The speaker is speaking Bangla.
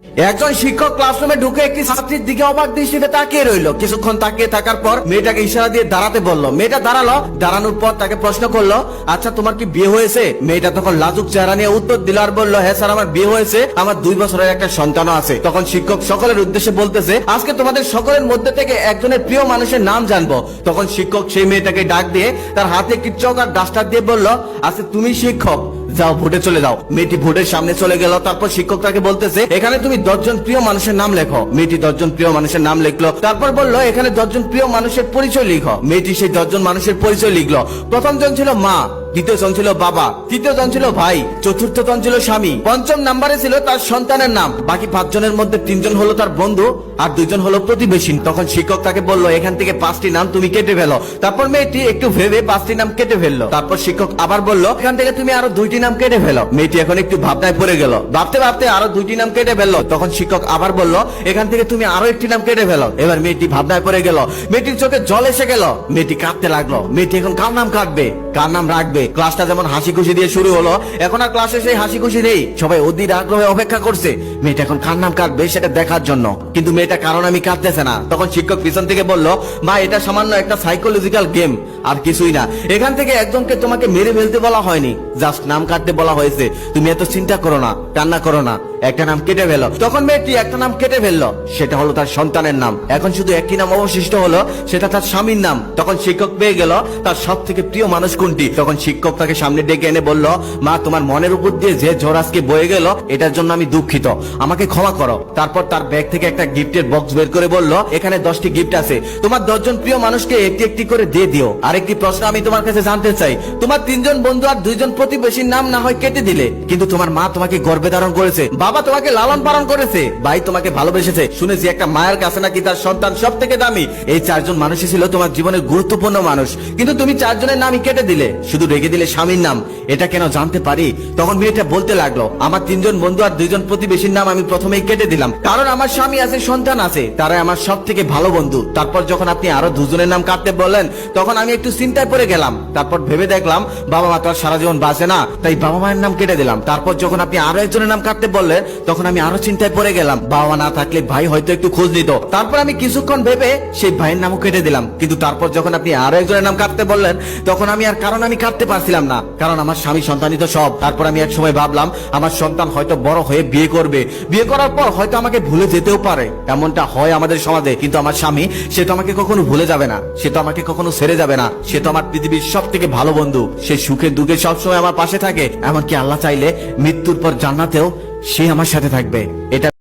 একজন শিক্ষক ক্লাসরুমে ঢুকে একটি ছাত্রীর দিকে অবাক দৃষ্টিতে তাকিয়ে রইল। কিছুক্ষণ তাকিয়ে থাকার পর মেয়েটাকে ইশারা দিয়ে দাঁড়াতে বলল। মেয়েটা দাঁড়ালো। দাঁড়ানোর পর তাকে প্রশ্ন করলো, আচ্ছা তোমার কি বিয়ে হয়েছে? মেয়েটা তখন লাজুক চেহারা নিয়ে উত্তর দিল আর বলল, হ্যাঁ স্যার আমার বিয়ে হয়েছে, আমার 2 বছরের একটা সন্তানও আছে। তখন শিক্ষক সকলের উদ্দেশ্যে বলতেছে, আজকে তোমাদের সকলের মধ্যে থেকে একজনের প্রিয় মানুষের নাম জানবো। তখন শিক্ষক সেই মেয়েটাকে ডাক দিয়ে তার হাতে একটি চক আর ডাস্টার দিয়ে বলল, আচ্ছা তুমি শিক্ষক, যাও ভোটে চলে যাও। মেয়েটি ভোটের সামনে চলে গেল। তারপর শিক্ষক তাকে বলতেছে, এখানে তুমি 10 জন প্রিয় মানুষের নাম লেখো। মেয়েটি 10 জন প্রিয় মানুষের নাম লিখলো। তারপর বললো, এখানে 10 জন প্রিয় মানুষের পরিচয় লিখো। মেয়েটি সেই 10 জন মানুষের পরিচয় লিখলো। প্রথম জন ছিল মা, দ্বিতীয় জন ছিল বাবা, তৃতীয় জন ছিল ভাই, চতুর্থ জন ছিল স্বামী, পঞ্চম নাম্বারে ছিল তার সন্তানের নাম। বাকি 5 জনের মধ্যে 3 জন হলো তার বন্ধু আর 2 জন হলো প্রতিবেশী। তখন শিক্ষক তাকে বললো, এখান থেকে 5টি নাম তুমি কেটে ফেলো। তারপর মেয়েটি একটু ভেবে 5টি নাম কেটে ফেললো। তারপর শিক্ষক আবার বললো, এখান থেকে তুমি আরো 2টি নাম কেটে ফেলো। মেয়েটি এখন একটু ভাবনায় পড়ে গেল। ভাবতে ভাবতে আরো 2টি নাম কেটে ফেললো। তখন শিক্ষক আবার বললো, এখান থেকে তুমি আরো একটি নাম কেটে ফেলো। এবার মেয়েটি ভাবনায় পড়ে গেল। মেয়েটির চোখে জল এসে গেল। মেয়েটি কাঁদতে লাগলো। মেয়েটি এখন কার নাম কাটবে, কার নাম রাখবে? ক্লাসটা যেমন হাসি খুশি দিয়ে শুরু হলো, এখন আর ক্লাসে সেই হাসি খুশি নেই। সবাই অধীর আগ্রহে অপেক্ষা করছে মেয়েটা এখন কার নাম কাটবে সেটা দেখার জন্য। কিন্তু মেয়েটা কারণ আমি কাটতেছে না। তখন শিক্ষক পিছন থেকে বলল, মা এটা সামান্য একটা সাইকোলজিক্যাল গেম, আর কিছুই না। এখান থেকে একজনকে তোমাকে মেরে ফেলতে বলা হয়নি, জাস্ট নাম কাটতে বলা হয়েছে। তুমি এত চিন্তা করো না, কান্না করো না, একটা নাম কেটে ফেলো। তখন মেয়েটি একটা নাম কেটে ফেললো, সেটা হলো তার সন্তানের নাম। এখন শুধু একটি নাম অবশিষ্ট হলো, সেটা তার স্বামীর নাম। তখন শিক্ষক পেয়ে গেল তার সব থেকে প্রিয় মানুষ কোনটি। তখন শিক্ষক তাকে সামনে ডেকে এনে বলল, মা তোমার মনের উপর দিয়ে যে ঝড় আজকে বয়ে গেল, এটার জন্য আমি দুঃখিত, আমাকে ক্ষমা করো। তারপর তার ব্যাগ থেকে একটা গিফটের বক্স বের করে বলল, এখানে 10টি গিফট আছে, তোমার 10 জন প্রিয় মানুষকে একটি একটি করে দিয়ে দিও। আরেকটি প্রশ্ন আমি তোমার কাছে জানতে চাই, তোমার 3 জন বন্ধু আর 2 জন প্রতিবেশীর নাম না হয় কেটে দিলে, কিন্তু তোমার মা তোমাকে গর্ভে ধারণ করেছে, বাবা তোমাকে লালন পালন করেছে, ভাই তোমাকে ভালোবেসেছে, শুনেছি একটা মায়ের কাছে নাকি তার সন্তান সব থেকে দামি। এই 4 জন মানুষই ছিল তোমার জীবনের গুরুত্বপূর্ণ মানুষ, কিন্তু তুমি 4 জনের নামই কেটে দিলে, শুধু রেখে দিলে স্বামীর নাম। এটা কেন জানতে পারি? তখন মেয়েটা বলতে লাগলো, আমার 3 জন বন্ধু আর 2 জন প্রতিবেশীর নাম আমি প্রথমেই কেটে দিলাম, কারণ আমার স্বামী আছে, সন্তান আছে, তারাই আমার সব থেকে ভালো বন্ধু। তারপর যখন আপনি আরো 2 জনের নাম কাটতে বললেন, তখন আমি একটু চিন্তায় পড়ে গেলাম। তারপর ভেবে দেখলাম বাবা মা তো আর সারা জীবন বাঁচে না, তাই বাবা মায়ের নাম কেটে দিলাম। তারপর যখন আপনি আরো একজনের নাম কাটতে বললেন, তখন আমি আরো চিন্তায় পড়ে গেলাম, বাবা মা না থাকলে ভাই হয়তো একটু খোঁজ দিত। তারপর আমি কিছুক্ষণ ভেবে সেই ভাইয়ের নামও কেটে দিলাম। কিন্তু তারপর যখন আপনি আরো একজনের নাম কাটতে বললেন, তখন আমি আর কারণ আমি কাটতে পারছিলাম না, কারণ আমার স্বামী সন্তানই তো সব। তারপর আমি এক সময় ভাবলাম, আমার সন্তান হয়তো বড় হয়ে বিয়ে করবে, বিয়ে করার পর হয়তো আমাকে ভুলে যেতেও পারে, এমনটা হয় আমাদের সমাজে। কিন্তু আমার স্বামী, সে তো আমাকে কখনো ভুলে যাবে না, সে তো আমাকে কখনো ছেড়ে যাবে না, সে তো আমার পৃথিবীর সব থেকে ভালো বন্ধু। সে সুখে দুঃখে সবসময় আমার পাশে থাকে, এমনকি আল্লাহ চাইলে মৃত্যুর পর জান্নাতেও সে আমার সাথে থাকবে। এটা